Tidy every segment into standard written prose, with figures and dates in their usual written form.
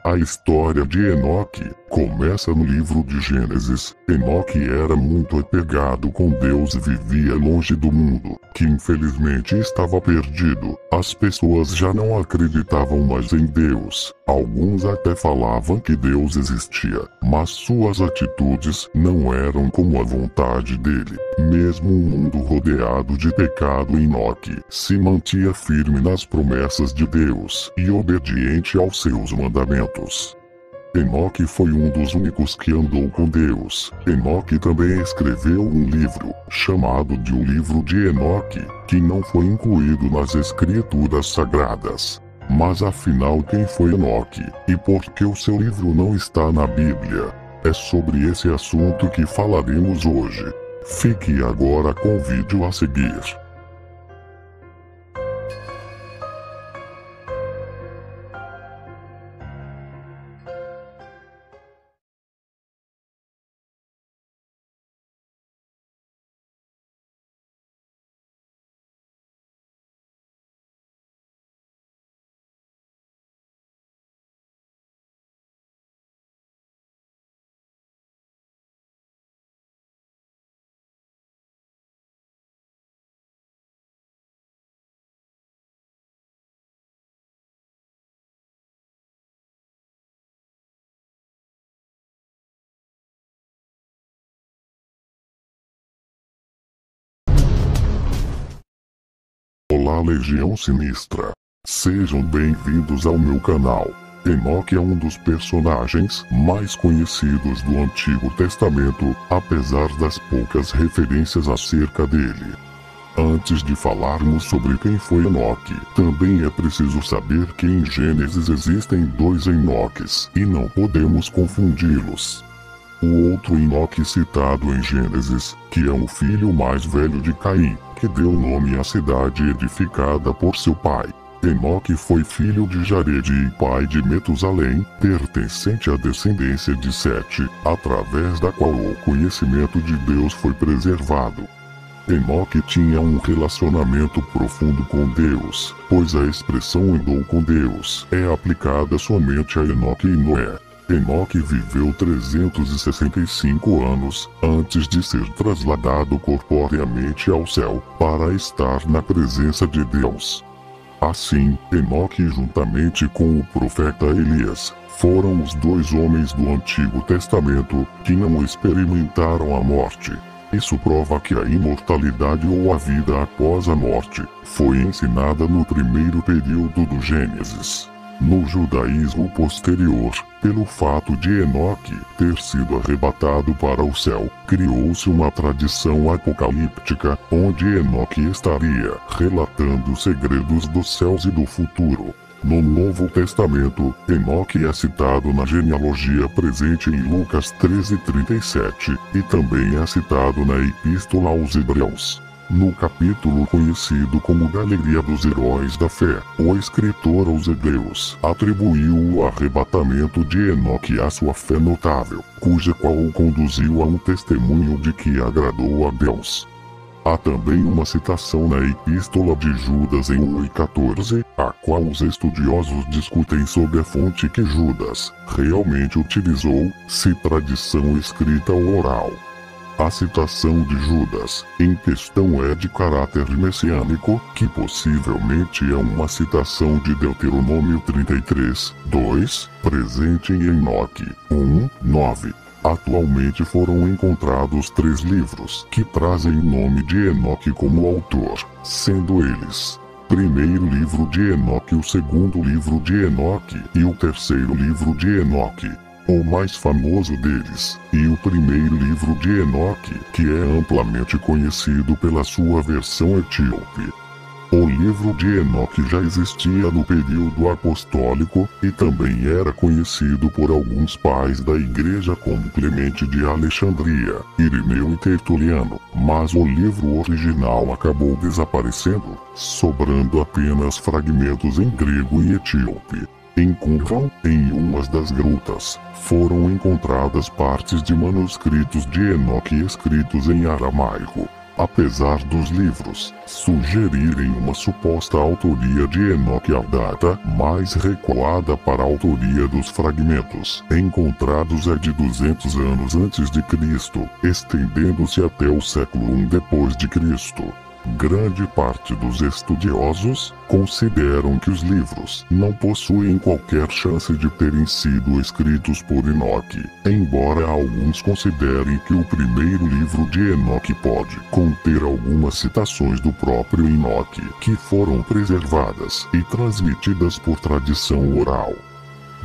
A história de Enoque começa no livro de Gênesis. Enoque era muito apegado com Deus e vivia longe do mundo, que infelizmente estava perdido. As pessoas já não acreditavam mais em Deus. Alguns até falavam que Deus existia, mas suas atitudes não eram como a vontade dele. Mesmo um mundo rodeado de pecado, Enoque se mantinha firme nas promessas de Deus e obediente aos seus mandamentos. Enoque foi um dos únicos que andou com Deus. Enoque também escreveu um livro, chamado de O Livro de Enoque, que não foi incluído nas escrituras sagradas. Mas afinal, quem foi Enoque? E por que o seu livro não está na Bíblia? É sobre esse assunto que falaremos hoje. Fique agora com o vídeo a seguir. Olá, Legião Sinistra! Sejam bem-vindos ao meu canal. Enoque é um dos personagens mais conhecidos do Antigo Testamento, apesar das poucas referências acerca dele. Antes de falarmos sobre quem foi Enoque, também é preciso saber que em Gênesis existem dois Enoques, e não podemos confundi-los. O outro Enoque citado em Gênesis, que é o filho mais velho de Caim, que deu nome à cidade edificada por seu pai. Enoque foi filho de Jared e pai de Metusalém, pertencente à descendência de Sete, através da qual o conhecimento de Deus foi preservado. Enoque tinha um relacionamento profundo com Deus, pois a expressão andou com Deus é aplicada somente a Enoque e Noé. Enoque viveu 365 anos antes de ser trasladado corporeamente ao céu para estar na presença de Deus. Assim, Enoque, juntamente com o profeta Elias, foram os dois homens do Antigo Testamento que não experimentaram a morte. Isso prova que a imortalidade ou a vida após a morte foi ensinada no primeiro período do Gênesis. No judaísmo posterior, pelo fato de Enoque ter sido arrebatado para o céu, criou-se uma tradição apocalíptica, onde Enoque estaria relatando os segredos dos céus e do futuro. No Novo Testamento, Enoque é citado na genealogia presente em Lucas 13:37, e também é citado na Epístola aos Hebreus. No capítulo conhecido como Galeria dos Heróis da Fé, o escritor aos Hebreus atribuiu o arrebatamento de Enoque à sua fé notável, cuja qual o conduziu a um testemunho de que agradou a Deus. Há também uma citação na Epístola de Judas em 1:14, a qual os estudiosos discutem sobre a fonte que Judas realmente utilizou, se tradição escrita ou oral. A citação de Judas em questão é de caráter messiânico, que possivelmente é uma citação de Deuteronômio 33:2, presente em Enoque 1:9. Atualmente foram encontrados 3 livros que trazem o nome de Enoque como autor, sendo eles: primeiro livro de Enoque, o segundo livro de Enoque e o terceiro livro de Enoque, o mais famoso deles, e o primeiro livro de Enoque, que é amplamente conhecido pela sua versão etíope. O livro de Enoque já existia no período apostólico e também era conhecido por alguns pais da igreja como Clemente de Alexandria, Irineu e Tertuliano, mas o livro original acabou desaparecendo, sobrando apenas fragmentos em grego e etíope. Em Qumran, em uma das grutas, foram encontradas partes de manuscritos de Enoque escritos em aramaico. Apesar dos livros sugerirem uma suposta autoria de Enoque, a data mais recuada para a autoria dos fragmentos encontrados é de 200 anos antes de Cristo, estendendo-se até o século I depois de Cristo. Grande parte dos estudiosos consideram que os livros não possuem qualquer chance de terem sido escritos por Enoque, embora alguns considerem que o primeiro livro de Enoque pode conter algumas citações do próprio Enoque, que foram preservadas e transmitidas por tradição oral.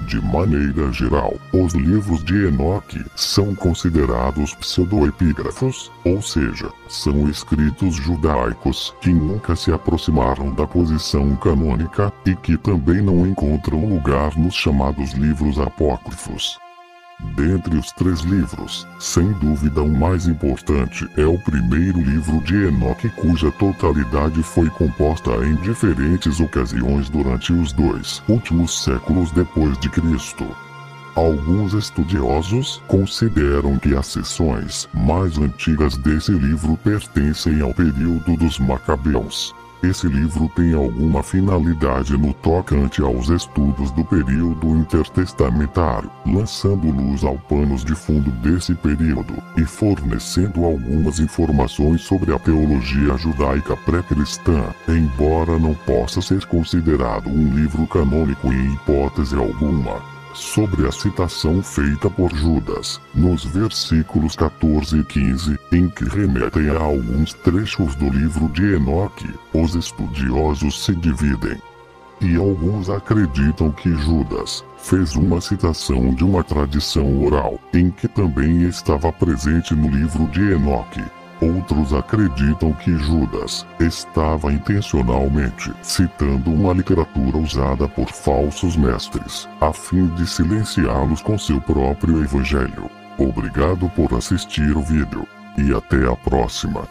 De maneira geral, os livros de Enoque são considerados pseudoepígrafos, ou seja, são escritos judaicos que nunca se aproximaram da posição canônica e que também não encontram lugar nos chamados livros apócrifos. Dentre os 3 livros, sem dúvida o mais importante é o primeiro livro de Enoque, cuja totalidade foi composta em diferentes ocasiões durante os 2 últimos séculos depois de Cristo. Alguns estudiosos consideram que as seções mais antigas desse livro pertencem ao período dos Macabeus. Esse livro tem alguma finalidade no tocante aos estudos do período intertestamentário, lançando luz ao panos de fundo desse período e fornecendo algumas informações sobre a teologia judaica pré-cristã, embora não possa ser considerado um livro canônico em hipótese alguma. Sobre a citação feita por Judas, nos versículos 14 e 15, em que remetem a alguns trechos do livro de Enoque, os estudiosos se dividem. E alguns acreditam que Judas fez uma citação de uma tradição oral, em que também estava presente no livro de Enoque. Outros acreditam que Judas estava intencionalmente citando uma literatura usada por falsos mestres, a fim de silenciá-los com seu próprio evangelho. Obrigado por assistir o vídeo, e até a próxima.